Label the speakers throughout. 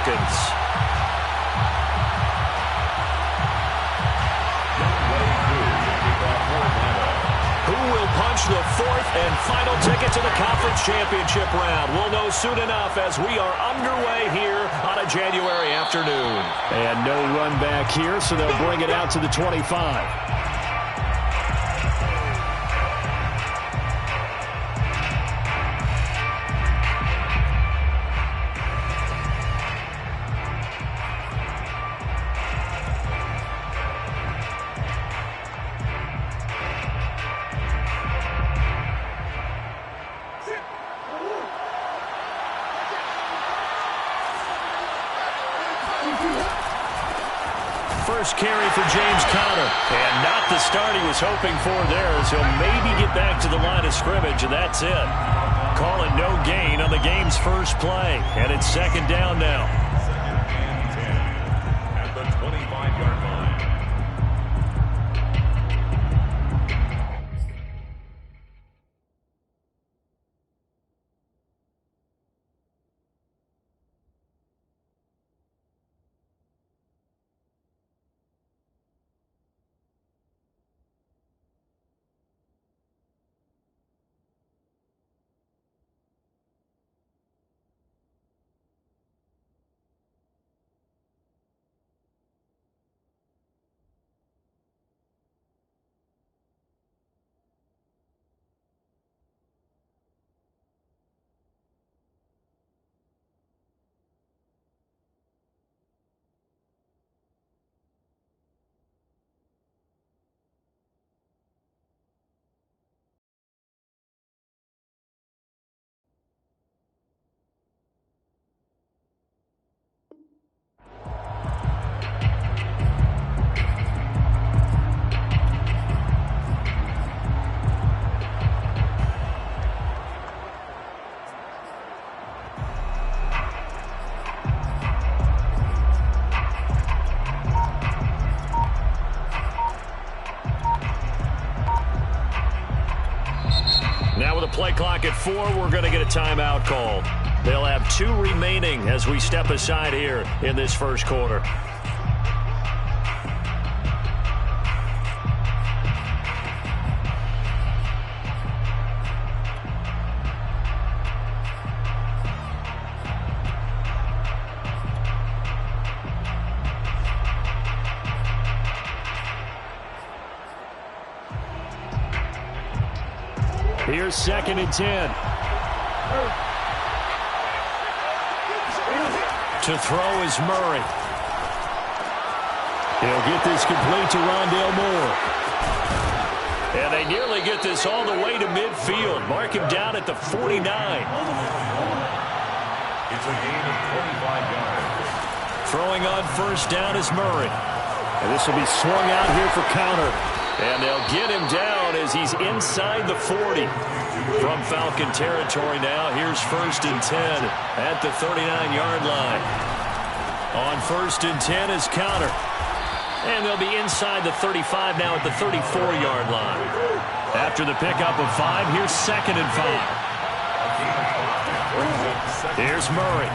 Speaker 1: Falcons. Who will punch the fourth and final ticket to the conference championship round? We'll know soon enough as we are underway here on a January afternoon.
Speaker 2: And no run back here, so they'll bring it out to the 25.
Speaker 1: First carry for James Conner. And not the start he was hoping for there, as he'll maybe get back to the line of scrimmage, and that's it. Call it no gain on the game's first play. And it's second down now.
Speaker 3: Second and 10 at the 25-yard line.
Speaker 1: Now with a play clock at 4, we're going to get a timeout called. They'll have 2 remaining as we step aside here in this first quarter.
Speaker 2: Here's second and 10.
Speaker 1: To throw is Murray.
Speaker 2: He'll get this complete to Rondale Moore.
Speaker 1: And they nearly get this all the way to midfield. Mark him down at the 49.
Speaker 3: It's a gain of 25 yards.
Speaker 1: Throwing on first down is Murray.
Speaker 2: And this will be swung out here for counter.
Speaker 1: And they'll get him down as he's inside the 40. From Falcon territory now, here's first and 10 at the 39-yard line. On first and 10 is counter. And they'll be inside the 35 now at the 34-yard line. After the pickup of 5, here's second and 5. Here's Murray.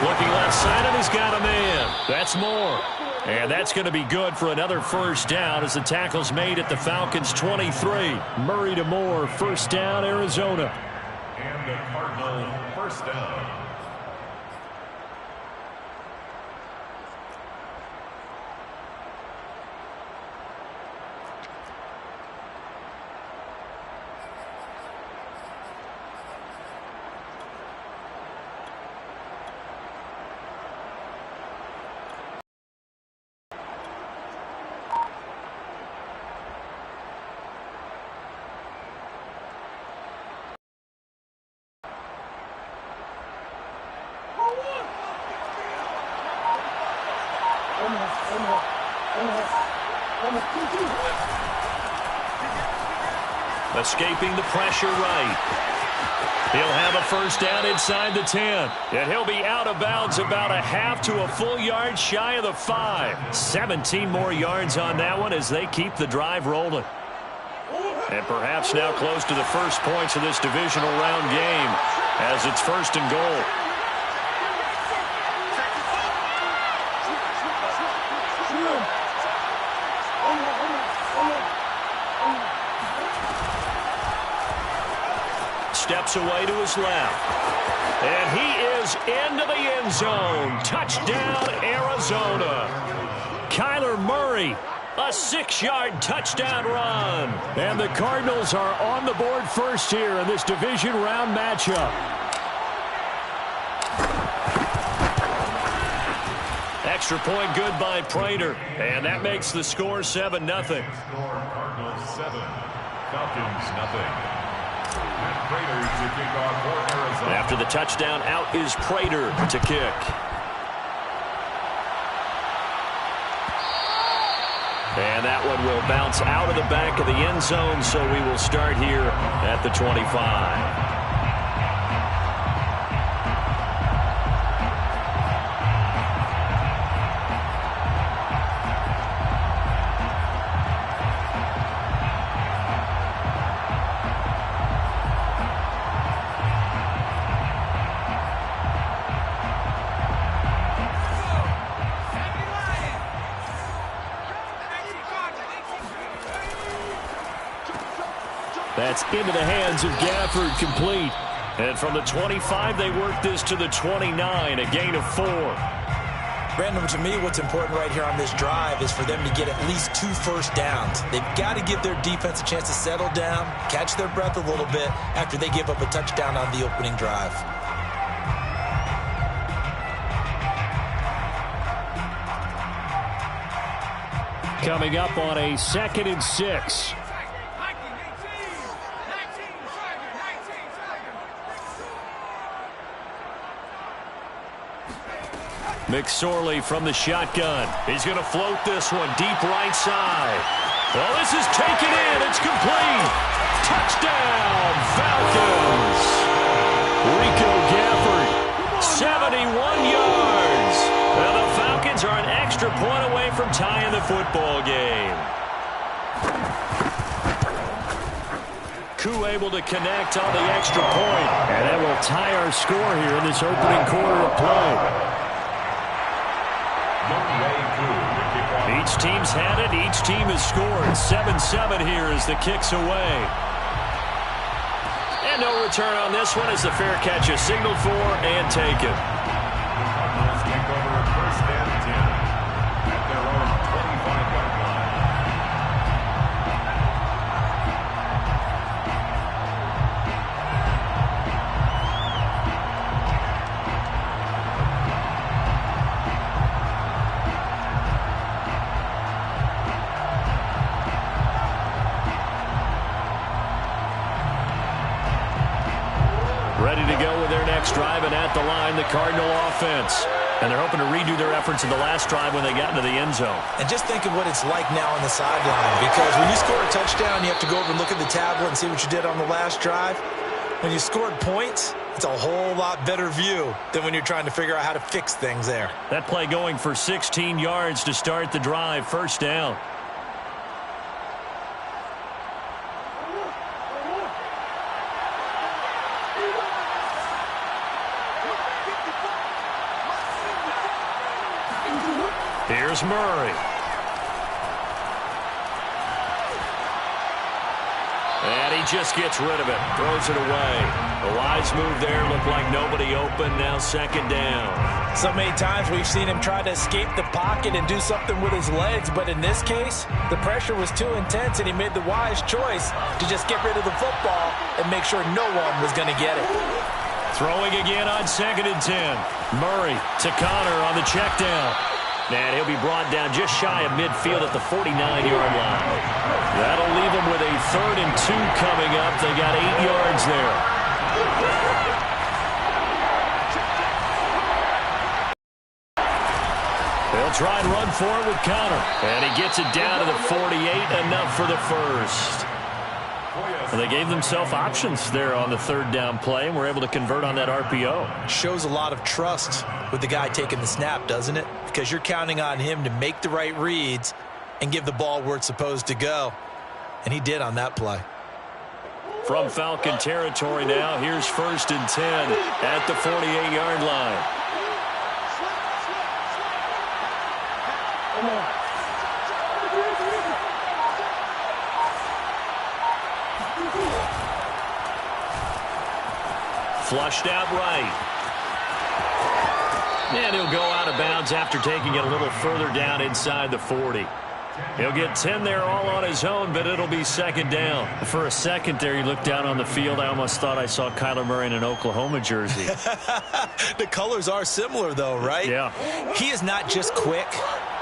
Speaker 1: Looking left side, and he's got a man. That's Moore. And that's going to be good for another first down as the tackle's made at the Falcons' 23.
Speaker 2: Murray to Moore, first down, Arizona.
Speaker 3: And the Cardinal first down.
Speaker 1: Escaping the pressure right. He'll have a first down inside the 10. And he'll be out of bounds about a half to a full yard shy of the 5. 17 more yards on that one as they keep the drive rolling. And perhaps now close to the first points of this divisional round game as it's first and goal. gets away to his left. And he is into the end zone. Touchdown, Arizona. Kyler Murray, a 6-yard touchdown run.
Speaker 2: And the Cardinals are on the board first here in this division round matchup.
Speaker 1: Extra point good by Prater. And that makes the score 7-0.
Speaker 3: Cardinals 7, Falcons 0. And Prater to kick off for Arizona.
Speaker 1: After the touchdown, out is Prater to kick. And that one will bounce out of the back of the end zone, so we will start here at the 25.
Speaker 2: That's into the hands of Gafford, complete.
Speaker 1: And from the 25, they work this to the 29, a gain of 4.
Speaker 4: Brandon, to me, what's important right here on this drive is for them to get at least 2 first downs. They've got to give their defense a chance to settle down, catch their breath a little bit after they give up a touchdown on the opening drive.
Speaker 2: Coming up on a 2nd and 6.
Speaker 1: McSorley from the shotgun. He's going to float this one deep right side. Well, this is taken in. It's complete. Touchdown, Falcons. Rico Gafford, 71 yards. Well, the Falcons are an extra point away from tying the football game. Koo able to connect on the extra point.
Speaker 2: And that will tie our score here in this opening quarter of play.
Speaker 1: Each team's had it. Each team has scored. 7-7 here as the kick's away. And no return on this one as the fair catch is signaled for and taken.
Speaker 3: The Cardinals take over first and 10 at their own 25-yard line.
Speaker 1: Ready to go with their next drive, and at the line, the Cardinal offense. And they're hoping to redo their efforts in the last drive when they got into the end zone.
Speaker 4: And just think of what it's like now on the sideline, because when you score a touchdown, you have to go over and look at the tablet and see what you did on the last drive. When you scored points, it's a whole lot better view than when you're trying to figure out how to fix things there.
Speaker 1: That play going for 16 yards to start the drive, first down. Here's Murray. And he just gets rid of it. Throws it away. A wise move there. Looked like nobody open. Now 2nd down.
Speaker 4: So many times we've seen him try to escape the pocket and do something with his legs. But in this case, the pressure was too intense, and he made the wise choice to just get rid of the football and make sure no one was going to get it.
Speaker 1: Throwing again on 2nd and 10. Murray to Connor on the check down. And he'll be brought down just shy of midfield at the 49-yard line. That'll leave them with a 3rd and 2 coming up. They got 8 yards there. They'll try and run for it with Connor. And he gets it down to the 48, enough for the first. And they gave themselves options there on the 3rd down play and were able to convert on that RPO.
Speaker 4: Shows a lot of trust with the guy taking the snap, doesn't it? Because you're counting on him to make the right reads and give the ball where it's supposed to go. And he did on that play.
Speaker 1: From Falcon territory now, here's 1st and 10 at the 48-yard line. Flushed out right. And he'll go out of bounds after taking it a little further down inside the 40. He'll get 10 there all on his own, but it'll be second down.
Speaker 2: For a second there, you looked down on the field. I almost thought I saw Kyler Murray in an Oklahoma jersey.
Speaker 4: The colors are similar, though, right?
Speaker 2: Yeah.
Speaker 4: He is not just quick,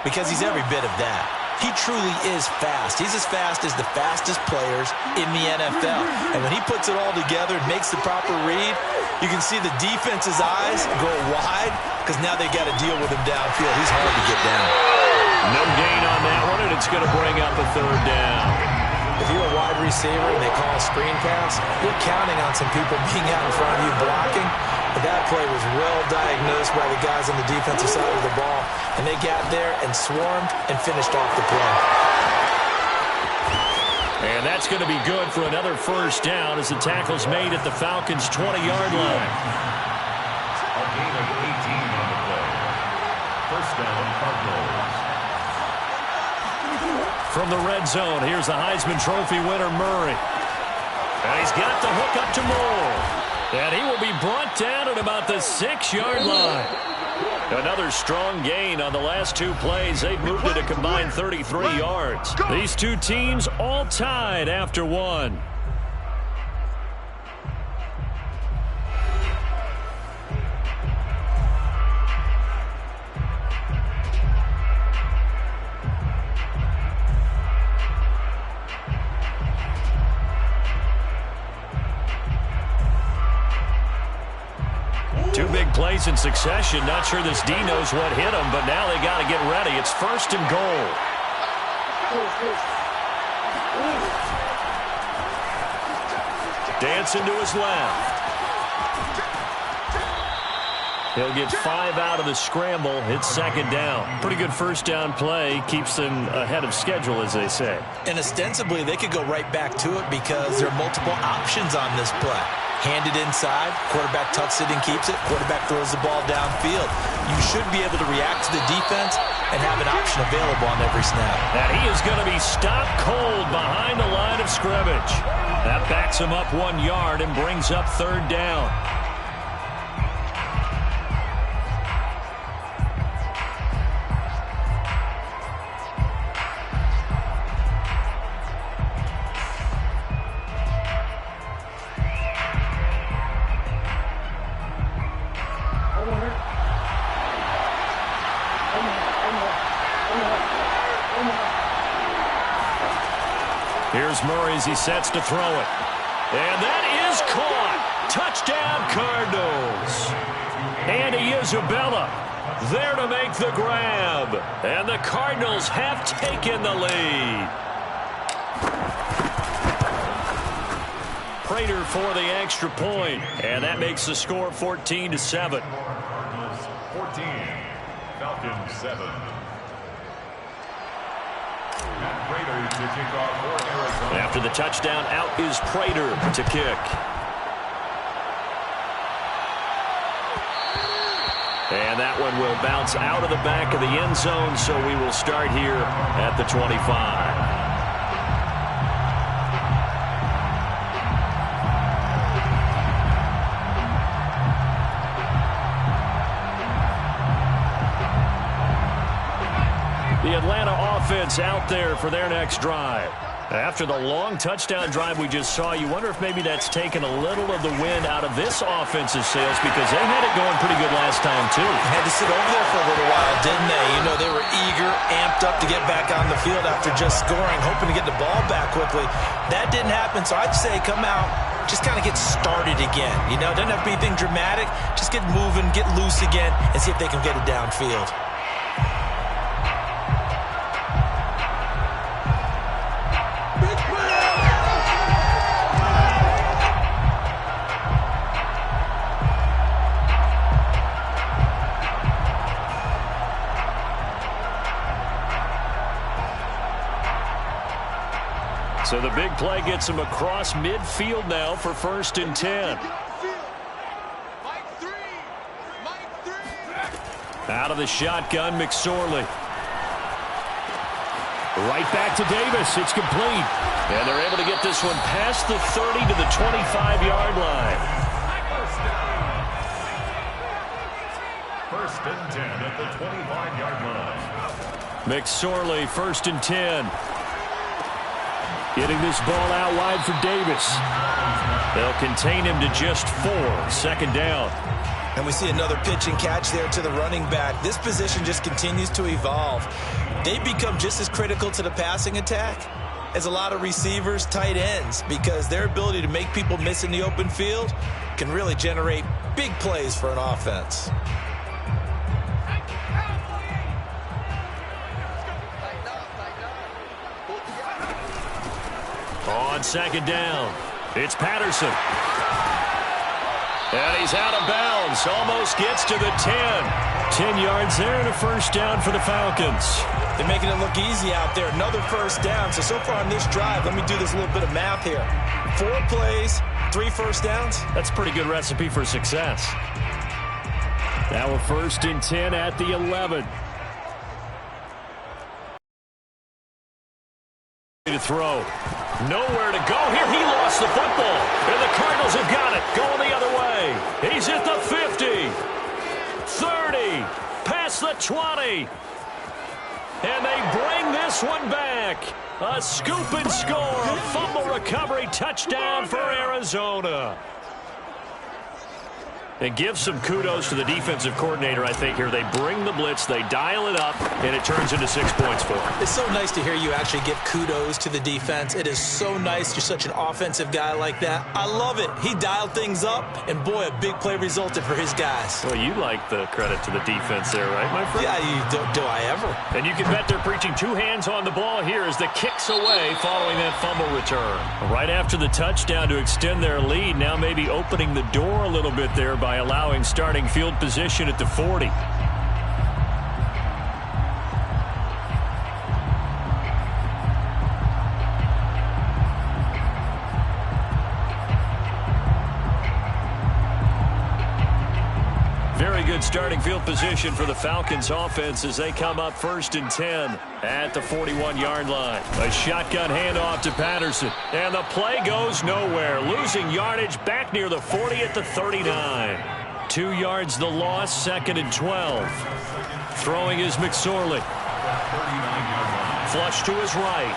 Speaker 4: because he's every bit of that. He truly is fast. He's as fast as the fastest players in the NFL. And when he puts it all together and makes the proper read, you can see the defense's eyes go wide because now they got to deal with him downfield. He's hard to get down.
Speaker 1: No gain on that one, and it's going to bring up a third down.
Speaker 4: If you're a wide receiver and they call a screen pass, you're counting on some people being out in front of you blocking. But that play was well diagnosed by the guys on the defensive side of the ball. And they got there and swarmed and finished off the play.
Speaker 1: And that's going to be good for another first down as the tackle's made at the Falcons' 20-yard line.
Speaker 3: A gain of 18 on the play. First down, Cardinals.
Speaker 1: From the red zone, here's the Heisman Trophy winner, Murray. And he's got the hook up to Moore. And he will be brought down at about the 6-yard line. Another strong gain on the last two plays. They've moved it a combined 33 yards. These two teams all tied after one. Two big plays in succession. Not sure this D knows what hit him, but now they got to get ready. It's first and goal. Dancing to his left. He'll get 5 out of the scramble. It's second down.
Speaker 2: Pretty good first down play. Keeps them ahead of schedule, as they say.
Speaker 4: And ostensibly, they could go right back to it because there are multiple options on this play. Handed inside, quarterback tucks it and keeps it, quarterback throws the ball downfield. You should be able to react to the defense and have an option available on every snap.
Speaker 1: And he is going to be stopped cold behind the line of scrimmage. That backs him up 1 yard and brings up third down. Here's Murray as he sets to throw it. And that is caught. Touchdown, Cardinals. Andy Isabella there to make the grab. And the Cardinals have taken the lead. Prater for the extra point. And that makes the score 14-7.
Speaker 3: Cardinals 14, Falcons 7. To kick off for Arizona.
Speaker 1: After the touchdown, out is Prater to kick. And that one will bounce out of the back of the end zone, so we will start here at the 25. The Atlanta offense out there for their next drive. After the long touchdown drive we just saw, you wonder if maybe that's taken a little of the wind out of this offensive sails because they had it going pretty good last time, too.
Speaker 4: Had to sit over there for a little while, didn't they? You know, they were eager, amped up to get back on the field after just scoring, hoping to get the ball back quickly. That didn't happen, so I'd say come out, just kind of get started again. You know, doesn't have to be anything dramatic. Just get moving, get loose again, and see if they can get it downfield.
Speaker 1: So the big play gets him across midfield now for first and 10. Out of the shotgun, McSorley. Right back to Davis. It's complete. And they're able to get this one past the 30 to the 25-yard line.
Speaker 3: First and 10 at the 25-yard line.
Speaker 2: McSorley, first and 10. Getting this ball out wide for Davis.
Speaker 1: They'll contain him to just 4. Second down.
Speaker 4: And we see another pitch and catch there to the running back. This position just continues to evolve. They become just as critical to the passing attack as a lot of receivers, tight ends, because their ability to make people miss in the open field can really generate big plays for an offense.
Speaker 1: On second down, it's Patterson. And he's out of bounds. Almost gets to the 10.
Speaker 2: 10 yards there and a first down for the Falcons.
Speaker 4: They're making it look easy out there. Another first down. So far on this drive, let me do this little bit of math here. 4 plays, 3 first downs.
Speaker 1: That's a pretty good recipe for success.
Speaker 2: Now a first and 10 at the 11.
Speaker 1: To throw. Nowhere to go here. He lost the football. And the Cardinals have got it. Going the other way. He's at the 50. 30. Past the 20. And they bring this one back. A scoop and score. A fumble recovery touchdown for Arizona. And give some kudos to the defensive coordinator, I think, here. They bring the blitz, they dial it up, and it turns into 6 points for them.
Speaker 4: It's so nice to hear you actually give kudos to the defense. It is so nice. You're such an offensive guy like that. I love it. He dialed things up, and boy, a big play resulted for his guys.
Speaker 1: Well, you like the credit to the defense there, right, my friend?
Speaker 4: Yeah, do I ever?
Speaker 1: And you can bet they're preaching 2 hands on the ball here as the kick's away following that fumble return. Right after the touchdown to extend their lead, now maybe opening the door a little bit there by allowing starting field position at the 40. Very good starting field position for the Falcons offense as they come up first and 10 at the 41-yard line. A shotgun handoff to Patterson. And the play goes nowhere. Losing yardage back near the 40 at the 39. 2 yards the loss, second and 12. Throwing is McSorley. Flush to his right.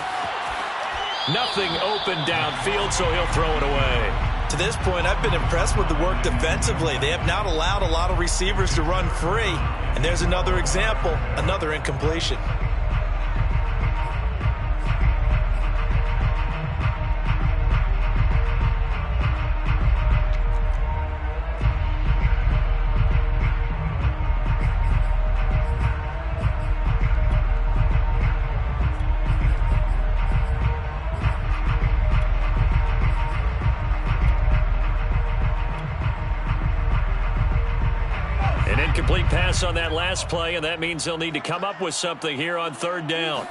Speaker 1: Nothing open downfield, so he'll throw it away.
Speaker 4: To this point, I've been impressed with the work defensively. They have not allowed a lot of receivers to run free. And there's another example, another incompletion.
Speaker 1: Incomplete pass on that last play, and that means they'll need to come up with something here on third down.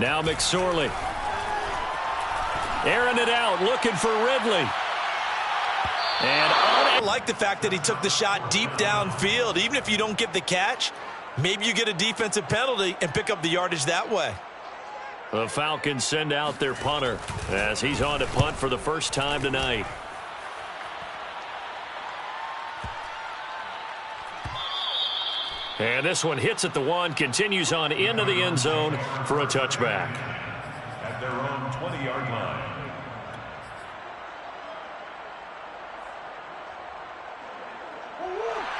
Speaker 1: Now McSorley. Airing it out, looking for Ridley. And
Speaker 4: I like the fact that he took the shot deep downfield. Even if you don't get the catch, maybe you get a defensive penalty and pick up the yardage that way.
Speaker 1: The Falcons send out their punter as he's on to punt for the first time tonight. And this one hits at the 1, continues on into the end zone for a touchback.
Speaker 3: At their own 20-yard line.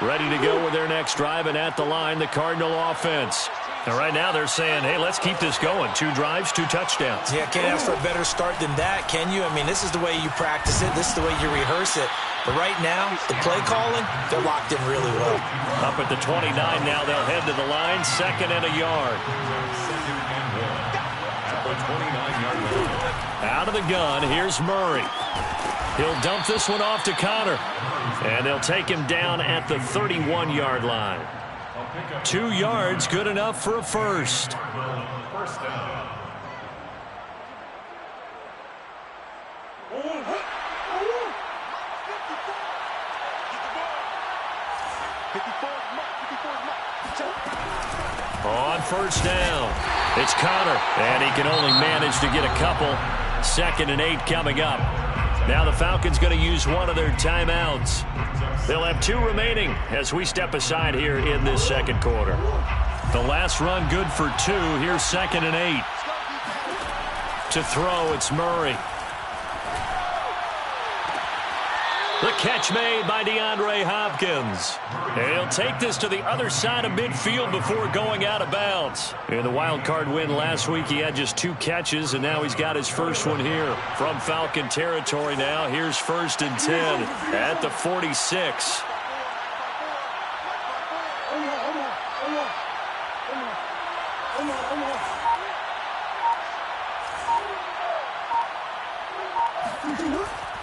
Speaker 1: Ready to go with their next drive, and at the line, the Cardinal offense. And right now they're saying, hey, let's keep this going. 2 drives, 2 touchdowns.
Speaker 4: Yeah, can't ask for a better start than that, can you? I mean, this is the way you practice it. This is the way you rehearse it. But right now, the play calling, they're locked in really well.
Speaker 1: Up at the 29 now, they'll head to the line, 2nd and a yard.
Speaker 3: 2nd and 1 at the 29-yard line.
Speaker 1: Out of the gun, here's Murray. He'll dump this one off to Connor. And they'll take him down at the 31-yard line. 2 yards, good enough for a first.
Speaker 3: First down.
Speaker 1: On first down, it's Connor, and he can only manage to get a couple. 2nd and 8 coming up.
Speaker 2: Now the Falcons going to use one of their timeouts. They'll have 2 remaining as we step aside here in this second quarter. The last run good for 2. Here's 2nd and 8. To throw, it's Murray. The catch made by DeAndre Hopkins. And he'll take this to the other side of midfield before going out of bounds. In the wild card win last week, he had just 2 catches, and now he's got his first one here. From Falcon territory now, here's 1st and 10 at the 46.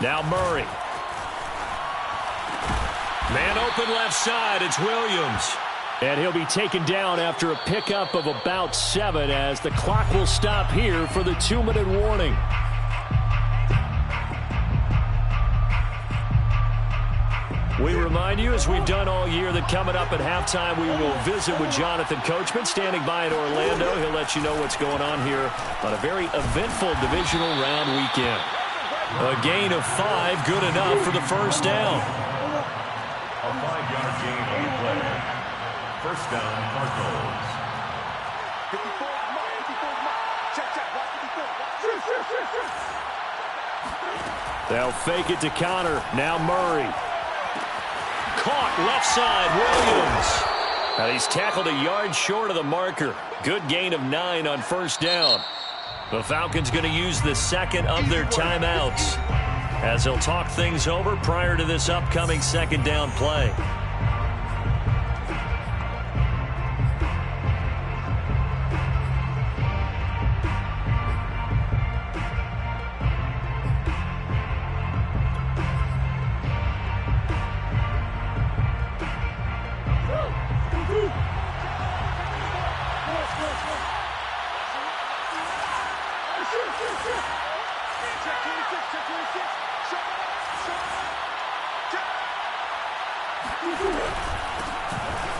Speaker 2: Now Murray. Man open left side, it's Williams. And he'll be taken down after a pickup of about 7 as the clock will stop here for the 2-minute warning. We remind you, as we've done all year, that coming up at halftime, we will visit with Jonathan Coachman, standing by in Orlando. He'll let you know what's going on here on a very eventful divisional round weekend. A gain of 5, good enough for the first down.
Speaker 3: A 5-yard gain on the play. First down, Cardinals.
Speaker 2: They'll fake it to Connor. Now Murray. Caught left side, Williams. And he's tackled a yard short of the marker. Good gain of 9 on first down. The Falcons going to use the 2nd of their timeouts as they'll talk things over prior to this upcoming 2nd down play.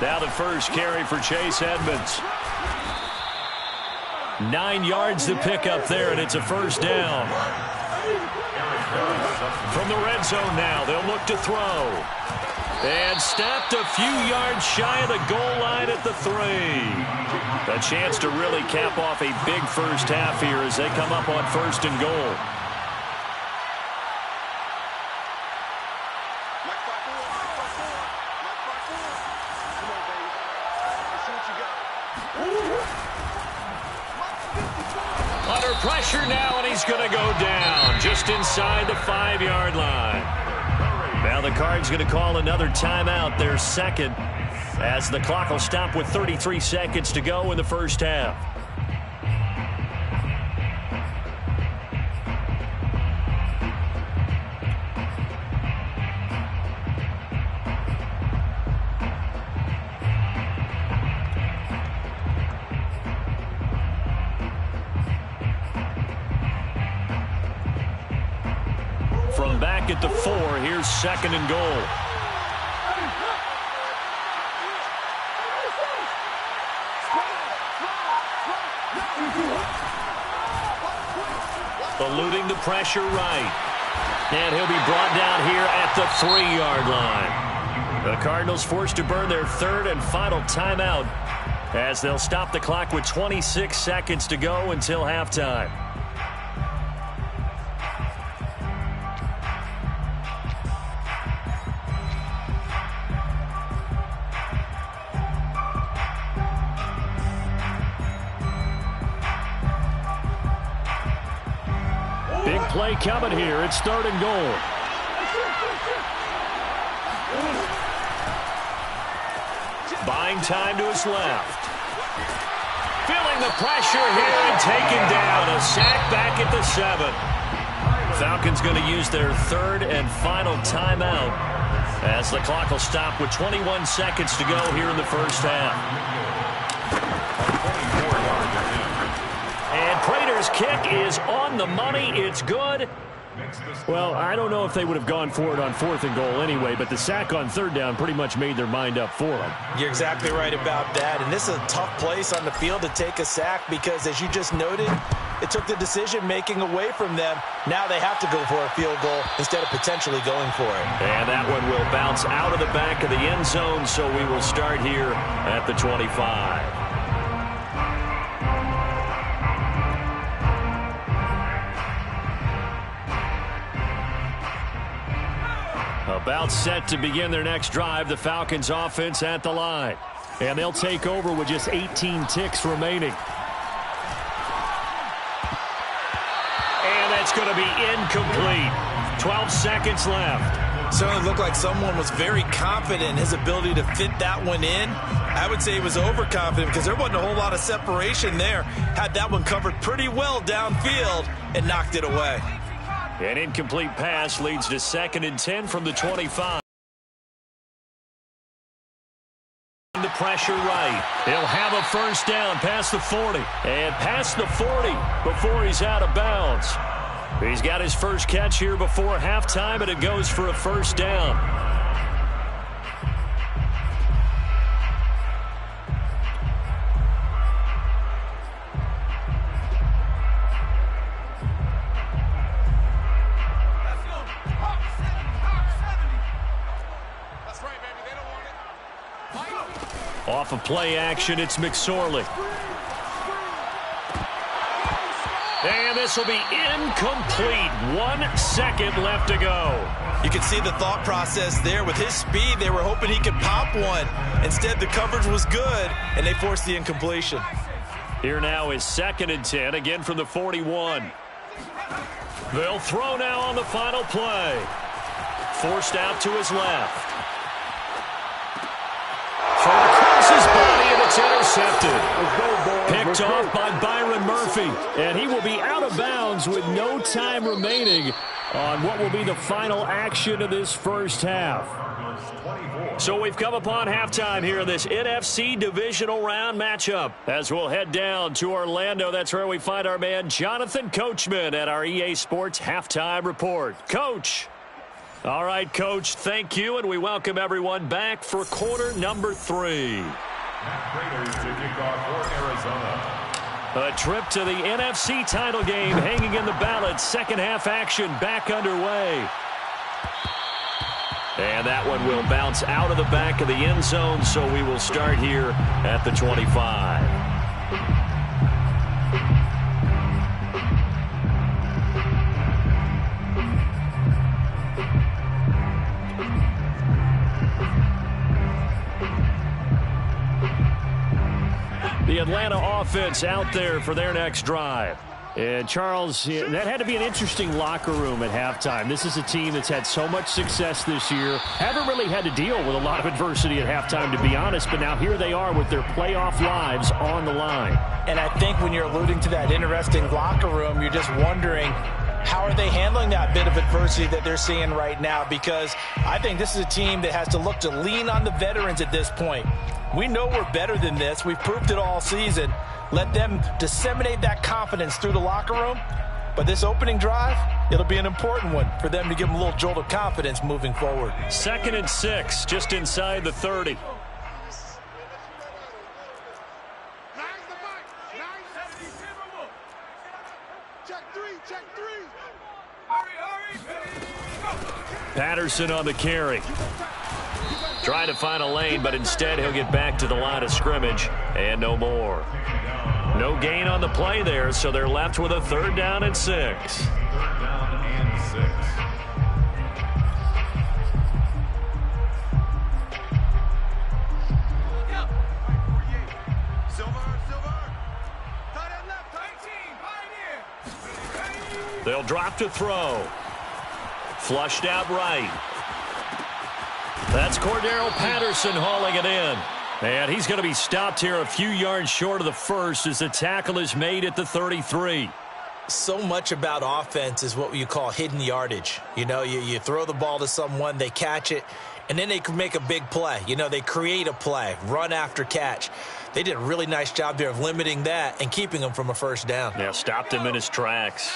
Speaker 2: Now the first carry for Chase Edmonds. 9 yards to pick up there, and it's a first down. From the red zone now, they'll look to throw. And stopped a few yards shy of the goal line at the 3. A chance to really cap off a big first half here as they come up on 1st and goal. Under pressure now, and he's going to go down just inside the 5-yard line. Now the Cards going to call another timeout, their 2nd, as the clock will stop with 33 seconds to go in the first half. From back at the 4, here's 2nd and goal. Eluding the pressure right. And he'll be brought down here at the 3-yard line. The Cardinals forced to burn their 3rd and final timeout as they'll stop the clock with 26 seconds to go until halftime. Big play coming here. It's 3rd and goal. Buying time to his left. Feeling the pressure here and taken down. A sack back at the 7. Falcons going to use their 3rd and final timeout as the clock will stop with 21 seconds to go here in the first half. And Prater's kick is on the money. It's good. Well, I don't know if they would have gone for it on 4th and goal anyway, but the sack on 3rd down pretty much made their mind up for them.
Speaker 4: You're exactly right about that. And this is a tough place on the field to take a sack because, as you just noted, it took the decision-making away from them. Now they have to go for a field goal instead of potentially going for it.
Speaker 2: And that one will bounce out of the back of the end zone, so we will start here at the 25. About set to begin their next drive, the Falcons offense at the line. And they'll take over with just 18 ticks remaining. And that's going to be incomplete. 12 seconds left.
Speaker 4: Certainly looked like someone was very confident in his ability to fit that one in. I would say he was overconfident because there wasn't a whole lot of separation there. Had that one covered pretty well downfield and knocked it away.
Speaker 2: An incomplete pass leads to 2nd and 10 from the 25. The pressure right. He'll have a first down past the 40. And past the 40 before he's out of bounds. He's got his first catch here before halftime, and it goes for a first down. Off of play action, it's McSorley. And this will be incomplete. 1 second left to go.
Speaker 4: You can see the thought process there. With his speed, they were hoping he could pop one. Instead, the coverage was good, and they forced the incompletion.
Speaker 2: Here now is 2nd and 10, again from the 41. They'll throw now on the final play. Forced out to his left. Thrown across his body, and it's intercepted. Picked off by Byron Murphy. And he will be out of bounds with no time remaining on what will be the final action of this first half. So we've come upon halftime here in this NFC divisional round matchup. As we'll head down to Orlando, that's where we find our man Jonathan Coachman at our EA Sports Halftime Report. Coach. All right, Coach, thank you, and we welcome everyone back for quarter number 3.
Speaker 3: Raiders to kick off for Arizona.
Speaker 2: A trip to the NFC title game hanging in the balance. Second half action back underway. And that one will bounce out of the back of the end zone, so we will start here at the 25. The Atlanta offense out there for their next drive. And, Charles, that had to be an interesting locker room at halftime. This is a team that's had so much success this year. Haven't really had to deal with a lot of adversity at halftime, to be honest. But now here they are with their playoff lives on the line.
Speaker 4: And I think when you're alluding to that interesting locker room, you're just wondering, how are they handling that bit of adversity that they're seeing right now? Because I think this is a team that has to look to lean on the veterans at this point. We know we're better than this. We've proved it all season. Let them disseminate that confidence through the locker room. But this opening drive, it'll be an important one for them to give them a little jolt of confidence moving forward.
Speaker 2: 2nd and 6, just inside the 30. Patterson on the carry. Trying to find a lane, but instead he'll get back to the line of scrimmage and no more. No gain on the play there, so they're left with a 3rd down and 6.
Speaker 3: 3rd down and 6.
Speaker 2: They'll drop to throw. Flushed out right. That's Cordero Patterson hauling it in. And he's going to be stopped here a few yards short of the first as the tackle is made at the 33.
Speaker 4: So much about offense is what you call hidden yardage. You know, you throw the ball to someone, they catch it, and then they can make a big play. You know, they create a play, run after catch. They did a really nice job there of limiting that and keeping him from a first down.
Speaker 2: Yeah, stopped him in his tracks.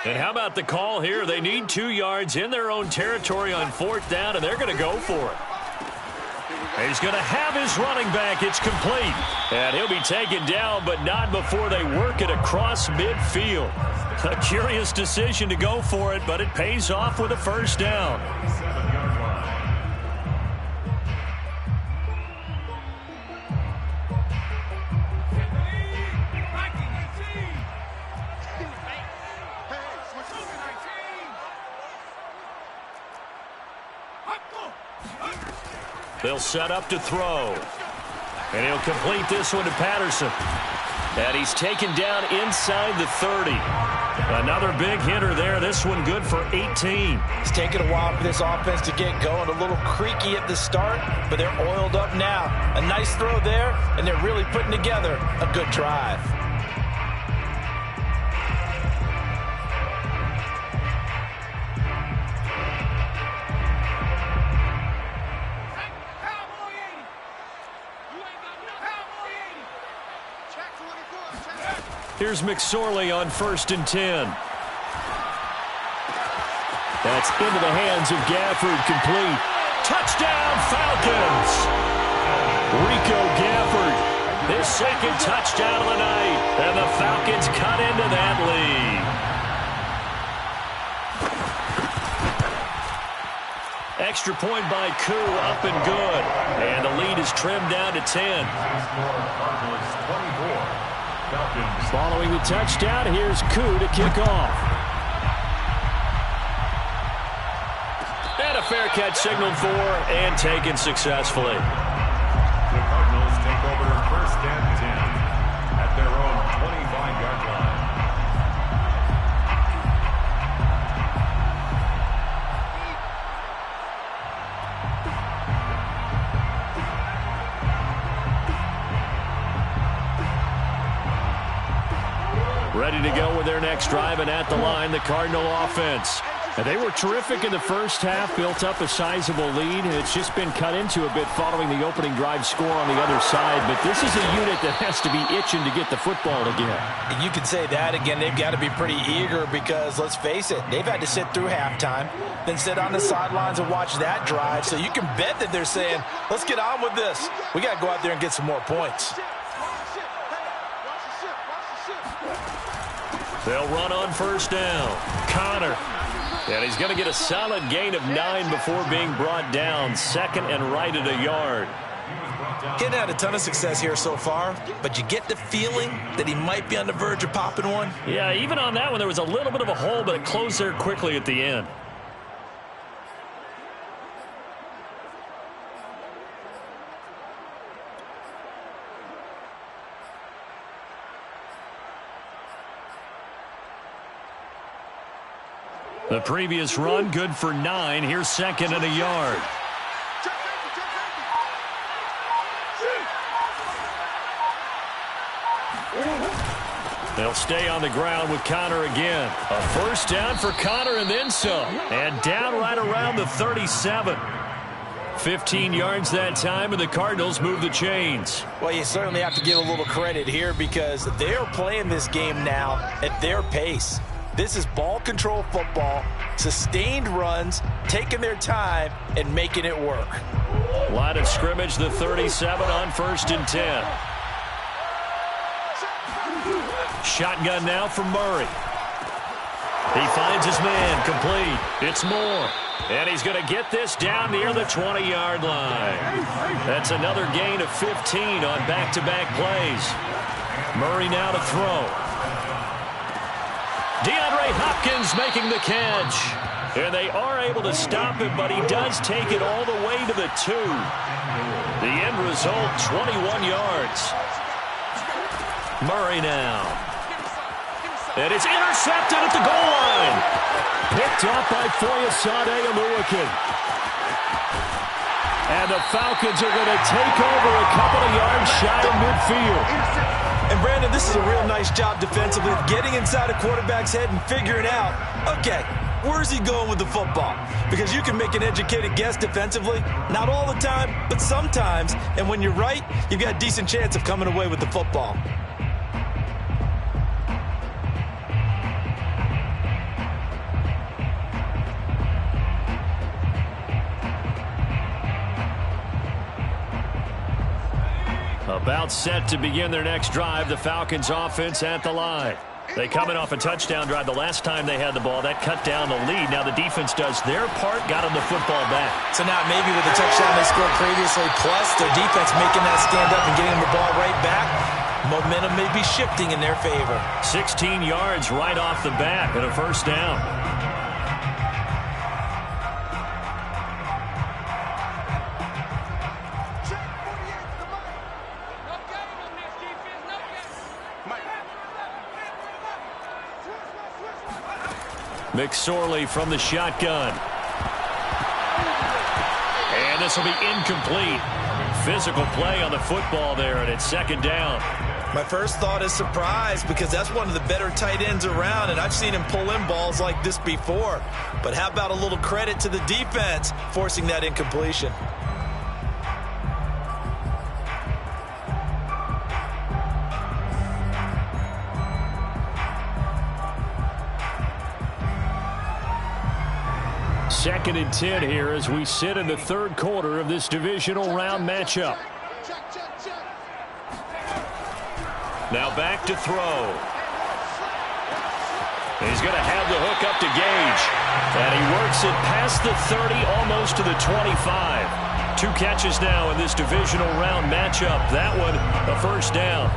Speaker 2: And how about the call here? They need 2 yards in their own territory on 4th down, and they're going to go for it.
Speaker 1: He's going to have his running back. It's complete. And he'll be taken down, but not before they work it across midfield. A curious decision to go for it, but it pays off with a first down.
Speaker 3: 7-yard line.
Speaker 1: They'll set up to throw. And he'll complete this one to Patterson. And he's taken down inside the 30. Another big hitter there. This one good for 18.
Speaker 4: It's taken a while for this offense to get going. A little creaky at the start, but they're oiled up now. A nice throw there, and they're really putting together a good drive.
Speaker 1: Here's McSorley on 1st and 10. That's into the hands of Gafford, complete. Touchdown, Falcons! Rico Gafford, his second touchdown of the night, and the Falcons cut into that lead. Extra point by Koo, up and good. And the lead is trimmed down to 10.
Speaker 3: Cardinals 24. Falcons.
Speaker 1: Following the touchdown, here's Koo to kick off. And a fair catch signaled for and taken successfully.
Speaker 3: The Cardinals take over 1st and 10 at their own 25-yard line.
Speaker 1: Ready to go with their next drive, and at the line, the Cardinal offense. And they were terrific in the first half, built up a sizable lead. It's just been cut into a bit following the opening drive score on the other side. But this is a unit that has to be itching to get the football again.
Speaker 4: And you could say that again. They've got to be pretty eager because, let's face it, they've had to sit through halftime, then sit on the sidelines and watch that drive. So you can bet that they're saying, let's get on with this. We got to go out there and get some more points.
Speaker 1: They'll run on 1st down. Connor. And he's going to get a solid gain of 9 before being brought down. 2nd and right at a yard.
Speaker 4: Getting had a ton of success here so far, but you get the feeling that he might be on the verge of popping one.
Speaker 1: Yeah, even on that one, there was a little bit of a hole, but it closed there quickly at the end. The previous run, good for 9. Here's 2nd and a yard. They'll stay on the ground with Connor again. A first down for Connor and then some. And down right around the 37. 15 yards that time, and the Cardinals move the chains.
Speaker 4: Well, you certainly have to give a little credit here because they're playing this game now at their pace. This is ball control football, sustained runs, taking their time, and making it work.
Speaker 1: Line of scrimmage, the 37 on 1st and 10. Shotgun now for Murray. He finds his man, complete. It's Moore. And he's going to get this down near the 20-yard line. That's another gain of 15 on back-to-back plays. Murray now to throw. DeAndre Hopkins making the catch. And they are able to stop him, but he does take it all the way to the 2. The end result, 21 yards. Murray now. And it's intercepted at the goal line. Picked up by Foyesade Oluwakin. And the Falcons are going to take over a couple of yards shy of midfield.
Speaker 4: And, Brandon, this is a real nice job defensively of getting inside a quarterback's head and figuring out, okay, where's he going with the football? Because you can make an educated guess defensively, not all the time, but sometimes. And when you're right, you've got a decent chance of coming away with the football.
Speaker 1: About set to begin their next drive, the Falcons offense at the line. They come in off a touchdown drive the last time they had the ball. That cut down the lead. Now the defense does their part, got them the football back.
Speaker 4: So now maybe with the touchdown they scored previously, plus their defense making that stand up and getting them the ball right back, momentum may be shifting in their favor.
Speaker 1: 16 yards right off the bat and a first down. McSorley from the shotgun. And this will be incomplete. Physical play on the football there, and it's second down.
Speaker 4: My first thought is surprise, because that's one of the better tight ends around, and I've seen him pull in balls like this before. But how about a little credit to the defense forcing that incompletion?
Speaker 1: Second and 10 here as we sit in the third quarter of this divisional round matchup. Now back to throw. He's going to have the hook up to Gage. And he works it past the 30, almost to the 25. 2 catches now in this divisional round matchup. That one, a first down.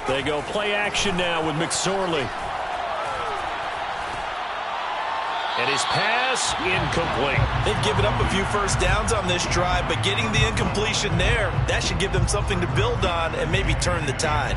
Speaker 1: They go play action now with McSorley. And his pass incomplete.
Speaker 4: They've given up a few first downs on this drive, but getting the incompletion there, that should give them something to build on and maybe turn the tide.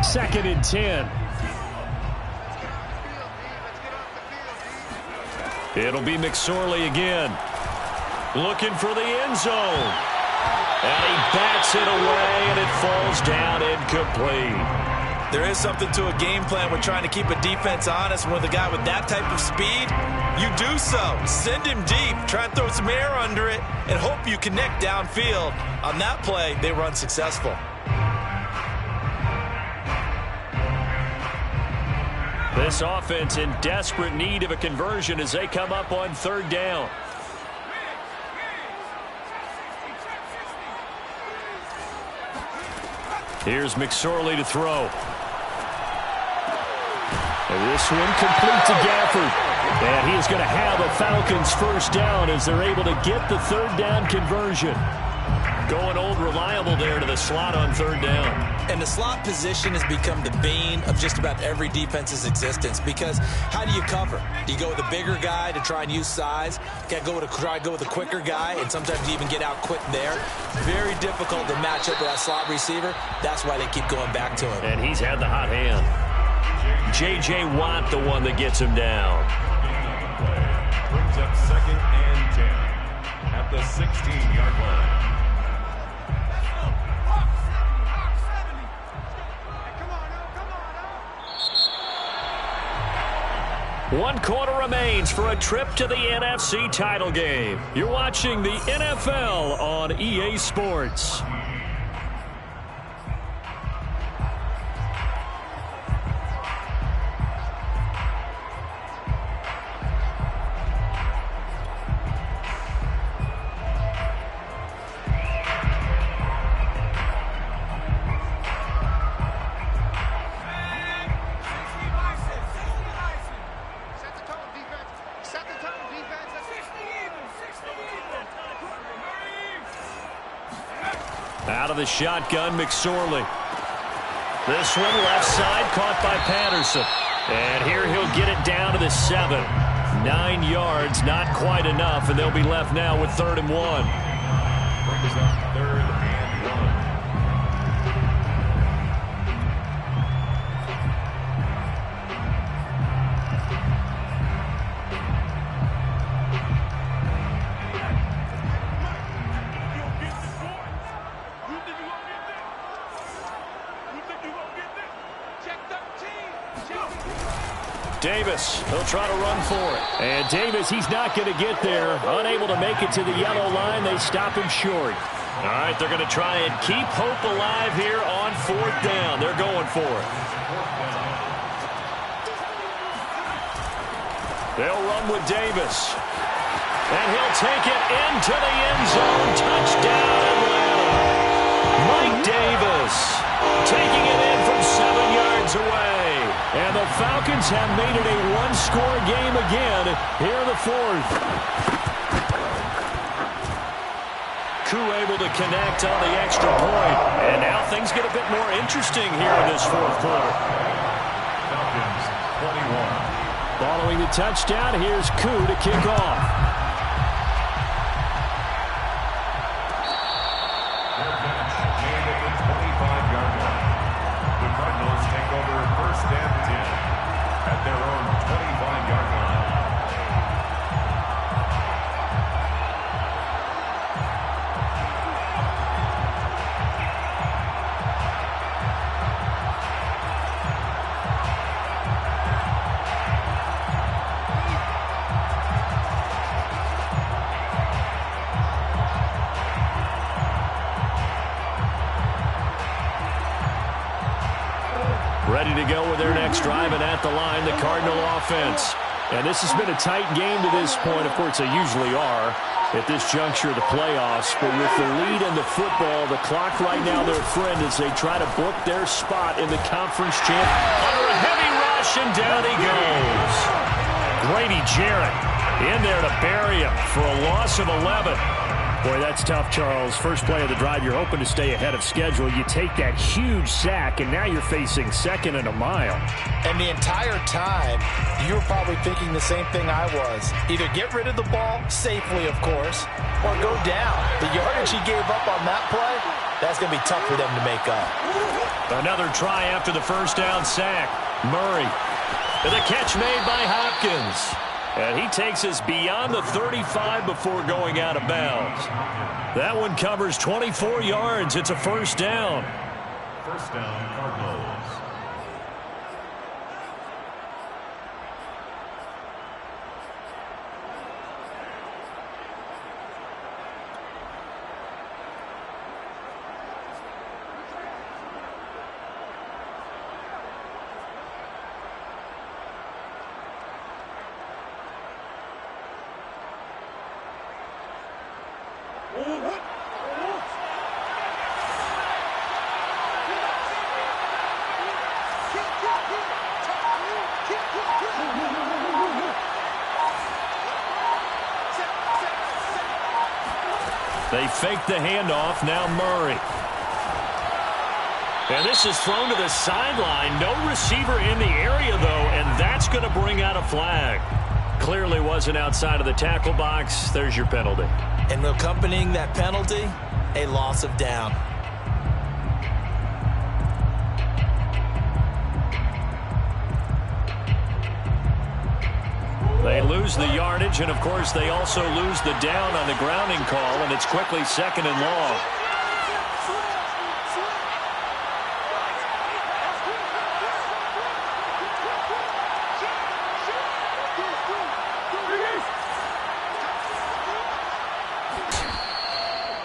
Speaker 1: Second and 10. It'll be McSorley again. Looking for the end zone. And he bats it away, and it falls down incomplete.
Speaker 4: There is something to a game plan with trying to keep a defense honest. With a guy with that type of speed, you do so. Send him deep, try and throw some air under it, and hope you connect downfield. On that play, they were unsuccessful.
Speaker 1: This offense in desperate need of a conversion as they come up on third down. Here's McSorley to throw. And this one complete to Gafford. And he is going to have a Falcons first down as they're able to get the third down conversion. Going old reliable there to the slot on third down.
Speaker 4: And the slot position has become the bane of just about every defense's existence, because how do you cover? Do you go with a bigger guy to try and use size? Try to go with a quicker guy, and sometimes you even get out quick there. Very difficult to match up with that slot receiver. That's why they keep going back to him.
Speaker 1: And he's had the hot hand. J.J. Watt, the one that gets him down.
Speaker 3: Brings up second and 10 at the 16-yard line.
Speaker 1: One quarter remains for a trip to the NFC title game. You're watching the NFL on EA Sports. Out of the shotgun, McSorley.
Speaker 2: This one left side caught by Patterson. And here he'll get it down to the 7. 9 yards, not quite enough, and they'll be left now with 3rd and 1.
Speaker 3: Brings up 3rd and 1.
Speaker 2: Davis, he'll try to run for it. And Davis, he's not going to get there. Unable to make it to the yellow line. They stop him short. All right, they're going to try and keep hope alive here on 4th down. They're going for it. They'll run with Davis. And he'll take it into the end zone. Touchdown, Atlanta. Mike Davis taking it in from 7 yards away. And the Falcons have made it a one-score game again here in the 4th. Koo able to connect on the extra point. And now things get a bit more interesting here in this 4th quarter.
Speaker 3: Falcons 21.
Speaker 2: Following the touchdown, here's Koo to kick off.
Speaker 3: Their catch made at the 25-yard line. The Cardinals take over 1st and 10 at their own 25-yard line.
Speaker 2: Ready to go with their next drive, and at the line, the Cardinal offense. And this has been a tight game to this point. Of course, they usually are at this juncture of the playoffs. But with the lead in the football, the clock right now their friend as they try to book their spot in the conference champ. Under a heavy rush, and down he goes. Grady Jarrett in there to bury him for a loss of 11. Boy, that's tough, Charles. First play of the drive, you're hoping to stay ahead of schedule. You take that huge sack, and now you're facing 2nd and a mile.
Speaker 4: And the entire time, you were probably thinking the same thing I was. Either get rid of the ball, safely, of course, or go down. The yardage he gave up on that play, that's going to be tough for them to make up.
Speaker 2: Another try after the first down sack. Murray. And the catch made by Hopkins. And he takes us beyond the 35 before going out of bounds. That one covers 24 yards. It's a 1st down.
Speaker 3: 1st down, Cardinals.
Speaker 2: They fake the handoff. Now Murray. And this is thrown to the sideline. No receiver in the area, though, and that's going to bring out a flag. Clearly wasn't outside of the tackle box. There's your penalty.
Speaker 4: And accompanying that penalty, a loss of down.
Speaker 2: They lose the yardage, and, of course, they also lose the down on the grounding call, and it's quickly 2nd and long.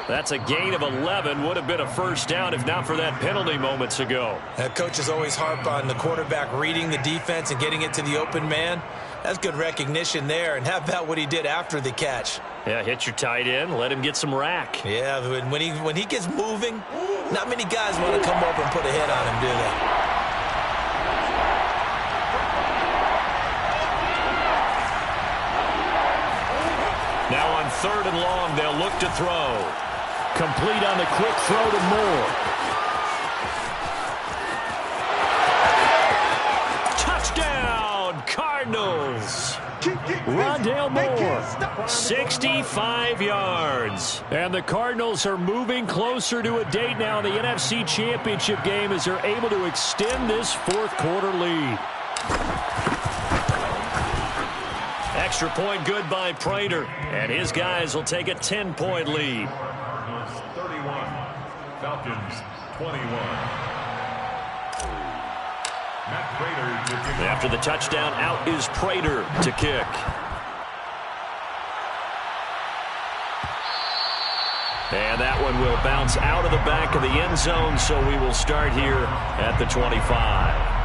Speaker 2: That's a gain of 11. Would have been a 1st down if not for that penalty moments ago.
Speaker 4: Coaches always harp on the quarterback reading the defense and getting it to the open man. That's good recognition there. And how about what he did after the catch?
Speaker 2: Yeah, hit your tight end. Let him get some rack.
Speaker 4: Yeah, when he gets moving, not many guys want to come over and put a hit on him, do they?
Speaker 2: Now on 3rd and long, they'll look to throw. Complete on the quick throw to Moore.
Speaker 1: Cardinals. Rondale Moore, 65 yards. And the Cardinals are moving closer to a date now in the NFC Championship game as they're able to extend this fourth quarter lead. Extra point good by Prater, and his guys will take a 10-point lead.
Speaker 3: 31, Falcons 21.
Speaker 1: After the touchdown, out is Prater to kick. And that one will bounce out of the back of the end zone, so we will start here at the 25.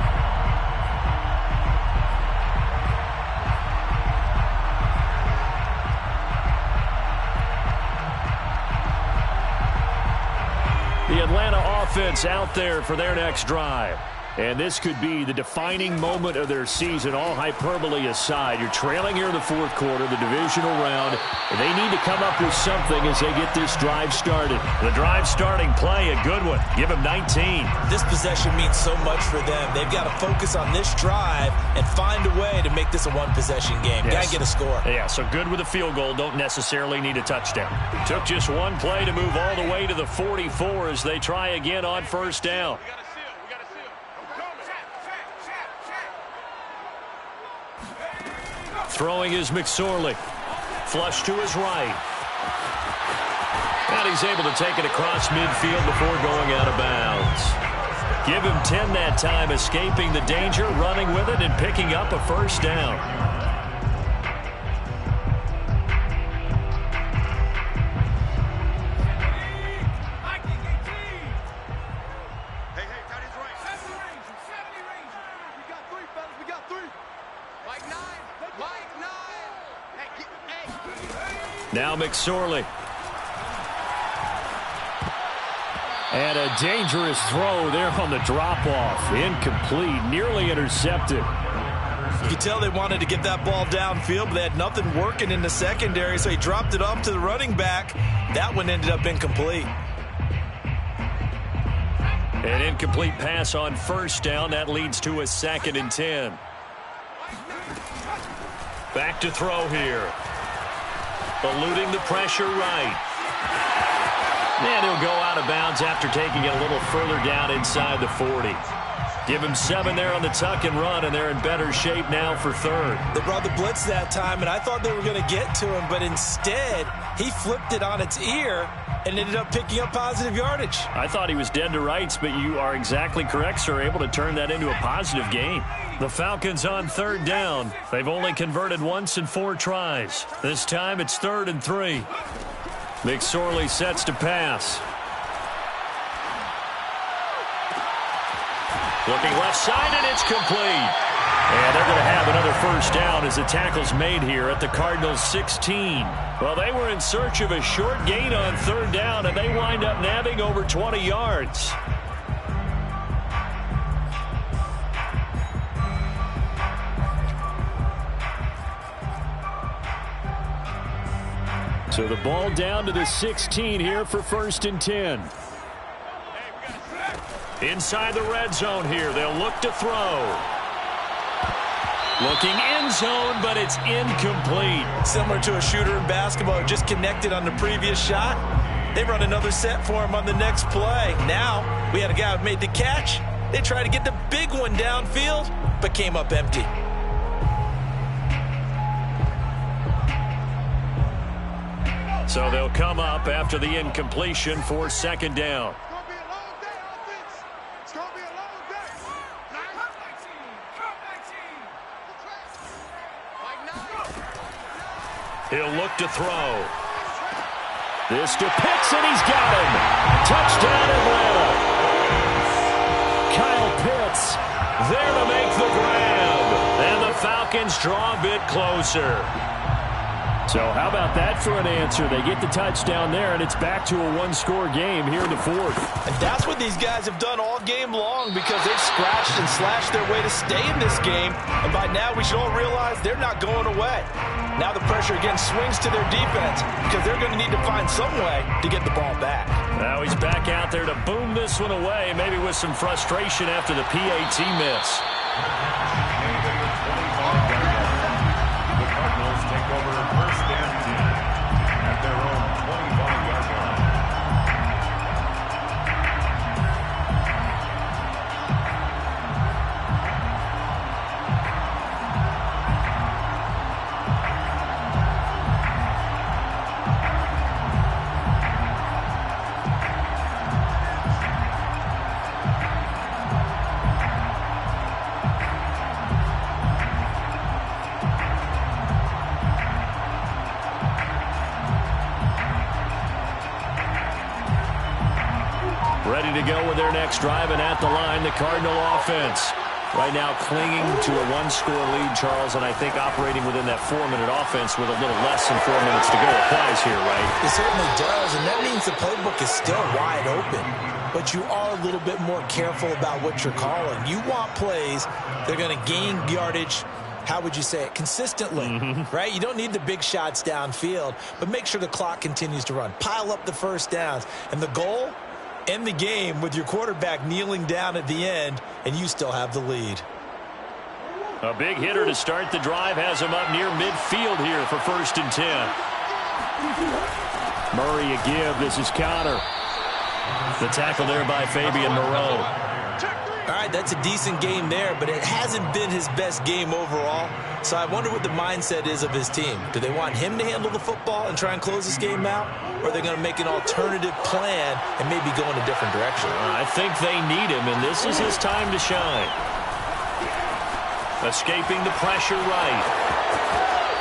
Speaker 1: The Atlanta offense out there for their next drive. And this could be the defining moment of their season, all hyperbole aside. You're trailing here in the fourth quarter, the divisional round. And they need to come up with something as they get this drive started. The drive starting play, a good one. Give them 19.
Speaker 4: This possession means so much for them. They've got to focus on this drive and find a way to make this a one-possession game.
Speaker 1: Yes.
Speaker 4: Got to get a score.
Speaker 1: Yeah, so good with a field goal. Don't necessarily need a touchdown. Took just one play to move all the way to the 44 as they try again on first down. Throwing is McSorley. Flush to his right. And he's able to take it across midfield before going out of bounds. Give him 10 that time, escaping the danger, running with it, and picking up a first down. Now McSorley. And a dangerous throw there on the drop-off. Incomplete, nearly intercepted.
Speaker 4: You could tell they wanted to get that ball downfield, but they had nothing working in the secondary, so he dropped it off to the running back. That one ended up incomplete.
Speaker 1: An incomplete pass on first down. That leads to a 2nd and 10. Back to throw here. Eluding the pressure right. And he'll go out of bounds after taking it a little further down inside the 40. Give him 7 there on the tuck and run, and they're in better shape now for third.
Speaker 4: They brought the blitz that time, and I thought they were going to get to him, but instead he flipped it on its ear and ended up picking up positive yardage.
Speaker 1: I thought he was dead to rights, but you are exactly correct, sir. Able to turn that into a positive gain. The Falcons on third down. They've only converted once in 4 tries. This time it's 3rd and 3. McSorley sets to pass. Looking left side, and it's complete. And they're going to have another first down as the tackle's made here at the Cardinals' 16. Well, they were in search of a short gain on third down, and they wind up nabbing over 20 yards. So the ball down to the 16 here for 1st and 10. Inside the red zone here. They'll look to throw. Looking end zone, but it's incomplete.
Speaker 4: Similar to a shooter in basketball, just connected on the previous shot. They run another set for him on the next play. Now, we had a guy who made the catch. They tried to get the big one downfield, but came up empty.
Speaker 1: So they'll come up after the incompletion for 2nd down. He'll look to throw. This to Pitts, and he's got him. Touchdown, Atlanta. Kyle Pitts there to make the grab. And the Falcons draw a bit closer. So how about that for an answer? They get the touchdown there, and it's back to a one-score game here in the 4th.
Speaker 4: And that's what these guys have done all game long, because they've scratched and slashed their way to stay in this game. And by now, we should all realize they're not going away. Now the pressure again swings to their defense, because they're going to need to find some way to get the ball back.
Speaker 1: Now he's back out there to boom this one away, maybe with some frustration after the PAT miss. with their next drive, and at the line, the Cardinal offense. Right now clinging to a one-score lead, Charles, and I think operating within that 4-minute offense with a little less than 4 minutes to go applies here, right?
Speaker 4: It certainly does, and that means the playbook is still wide open. But you are a little bit more careful about what you're calling. You want plays that are going to gain yardage, how would you say it, consistently, right? You don't need the big shots downfield, but make sure the clock continues to run. Pile up the first downs. And the goal? End the game with your quarterback kneeling down at the end, and you still have the lead.
Speaker 1: A big hitter to start the drive has him up near midfield here for 1st and 10. Murray a give. This is Connor. The tackle there by Fabian Moreau.
Speaker 4: All right, that's a decent game there, but it hasn't been his best game overall. So I wonder what the mindset is of his team. Do they want him to handle the football and try and close this game out? Or are they going to make an alternative plan and maybe go in a different direction?
Speaker 1: I think they need him, and this is his time to shine. Escaping the pressure right.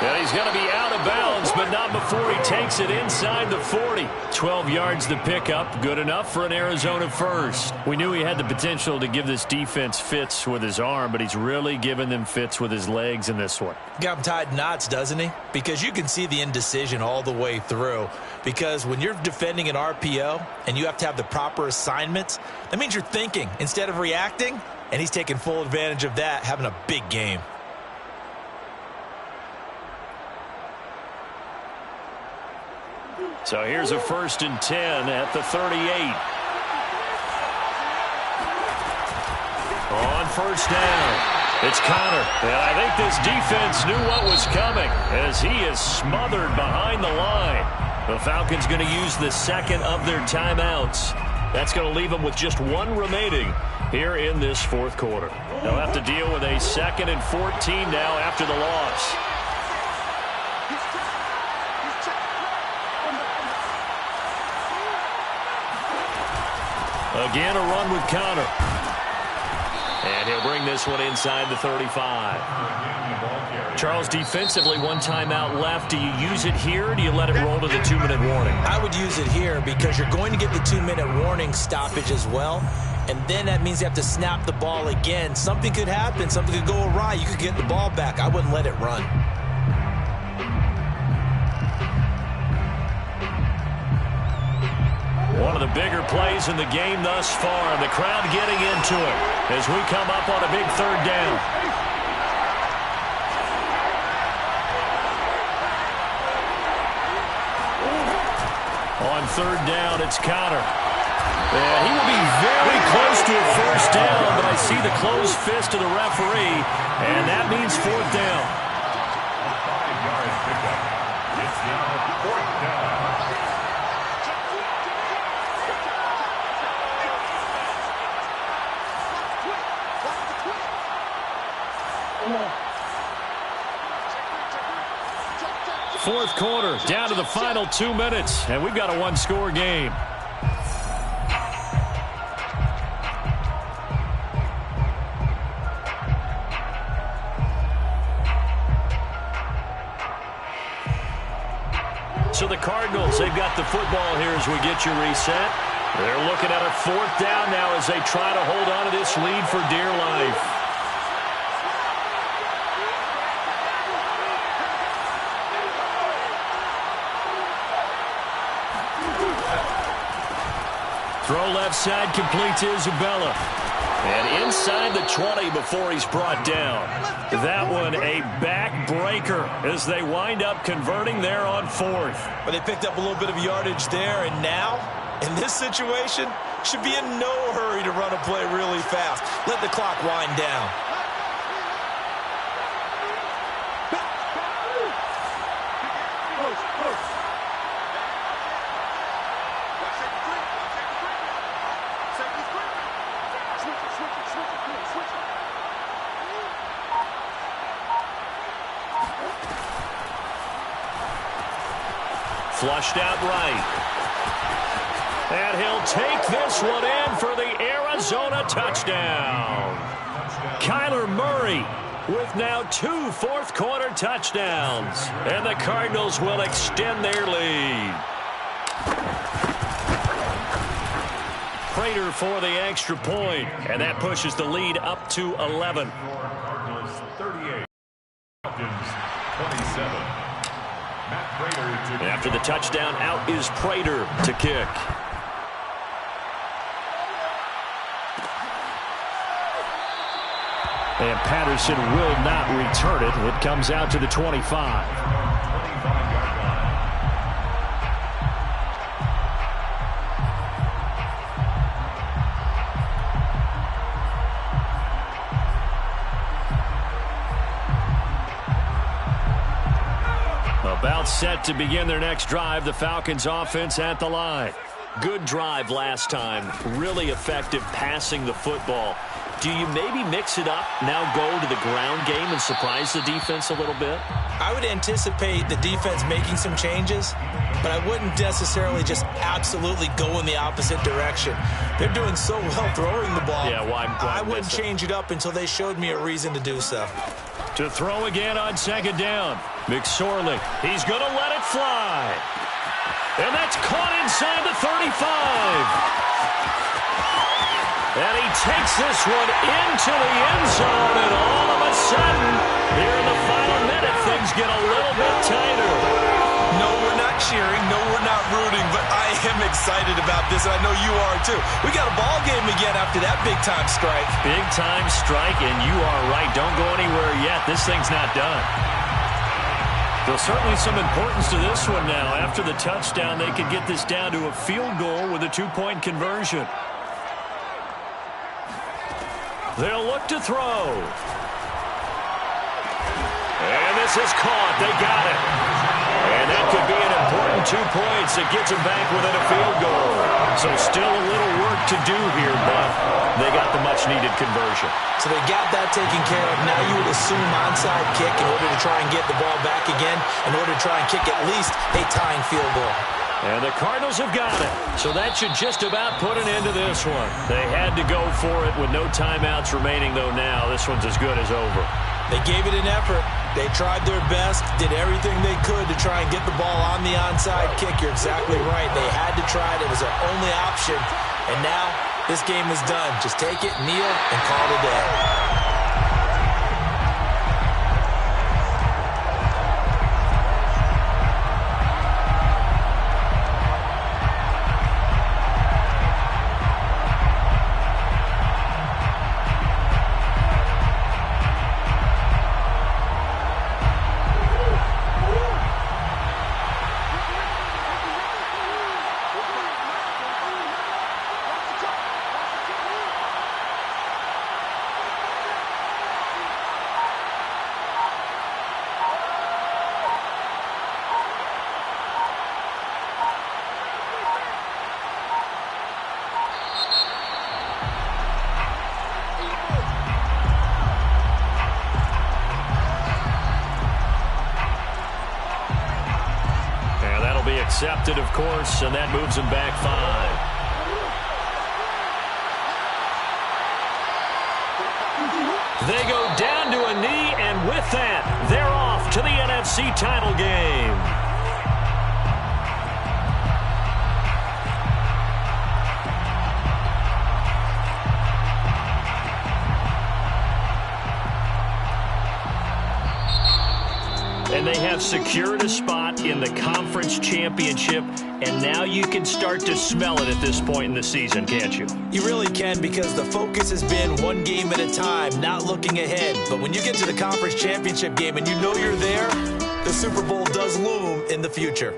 Speaker 1: And he's going to be out of bounds, but not before he takes it inside the 40. 12 yards to pick up. Good enough for an Arizona first. We knew he had the potential to give this defense fits with his arm, but he's really given them fits with his legs in this one.
Speaker 4: Got him tied knots, doesn't he? Because you can see the indecision all the way through. Because when you're defending an RPO and you have to have the proper assignments, that means you're thinking instead of reacting, and he's taking full advantage of that, having a big game.
Speaker 1: So here's a 1st and 10 at the 38. On 1st down, it's Connor. And I think this defense knew what was coming as he is smothered behind the line. The Falcons going to use the second of their timeouts. That's going to leave them with just one remaining here in this 4th quarter. They'll have to deal with a 2nd and 14 now after the loss. Again, a run with Connor. And he'll bring this one inside the 35. Charles, defensively, one timeout left. Do you use it here, or do you let it roll to the 2-minute warning?
Speaker 4: I would use it here because you're going to get the 2-minute warning stoppage as well. And then that means you have to snap the ball again. Something could happen. Something could go awry. You could get the ball back. I wouldn't let it run.
Speaker 1: One of the bigger plays in the game thus far. The crowd getting into it as we come up on a big 3rd down. On 3rd down, it's Connor. And he will be very close to a 1st down, but I see the closed fist of the referee, and that means 4th down.
Speaker 3: 5-yard pickup. It's now 4th down.
Speaker 1: Fourth quarter, down to the final 2 minutes, and we've got a one-score game. So the Cardinals, they've got the football here as we get you reset. They're looking at a 4th down now as they try to hold on to this lead for dear life. Throw left side, complete to Isabella. And inside the 20 before he's brought down. That one a backbreaker as they wind up converting there on 4th.
Speaker 4: But they picked up a little bit of yardage there, and now, in this situation, should be in no hurry to run a play really fast. Let the clock wind down.
Speaker 1: Flushed out right. And he'll take this one in for the Arizona touchdown. Kyler Murray with now 2 fourth-quarter touchdowns. And the Cardinals will extend their lead. Prater for the extra point, and that pushes the lead up to 11.
Speaker 3: Cardinals 38, Falcons 27. Matt Prater to
Speaker 1: After the touchdown, out is Prater to kick. And Patterson will not return it. It comes out to the 25.
Speaker 3: 25-yard line.
Speaker 1: About set to begin their next drive, the Falcons offense at the line. Good drive last time. Really effective passing the football. Do you maybe mix it up, now go to the ground game and surprise the defense a little bit?
Speaker 4: I would anticipate the defense making some changes, but I wouldn't necessarily just absolutely go in the opposite direction. They're doing so well throwing the ball.
Speaker 1: Yeah, why
Speaker 4: I wouldn't change it up until they showed me a reason to do so.
Speaker 1: To throw again on second down. McSorley, he's going to let it fly. And that's caught inside the 35. And he takes this one into the end zone, and all of a sudden, here in the final minute, things get a little bit tighter.
Speaker 4: No, we're not cheering. No, we're not rooting, but I am excited about this, and I know you are too. We got a ball game again after that big-time strike.
Speaker 1: Big-time strike, and you are right. Don't go anywhere yet. This thing's not done. There's certainly some importance to this one now. After the touchdown, they could get this down to a field goal with a two-point conversion. They'll look to throw. And this is caught. They got it. And that could be an important 2 points that gets them back within a field goal. So still a little work to do here, but they got the much-needed conversion.
Speaker 4: So they got that taken care of. Now you would assume onside kick in order to try and get the ball back again, in order to try and kick at least a tying field goal.
Speaker 1: And the Cardinals have got it. So that should just about put an end to this one. They had to go for it with no timeouts remaining, though now this one's as good as over.
Speaker 4: They gave it an effort. They tried their best, did everything they could to try and get the ball on the onside kick. You're exactly right. They had to try it. It was their only option. And now this game is done. Just take it, kneel, and call it a day.
Speaker 1: Accepted, of course, and that moves them back 5. They go down to a knee, and with that, they're off to the NFC title game. And they have secured a spot in the conference championship, and now you can start to smell it at this point in the season, can't you?
Speaker 4: You really can, because the focus has been one game at a time, not looking ahead. But when you get to the conference championship game and you know you're there, the Super Bowl does loom in the future.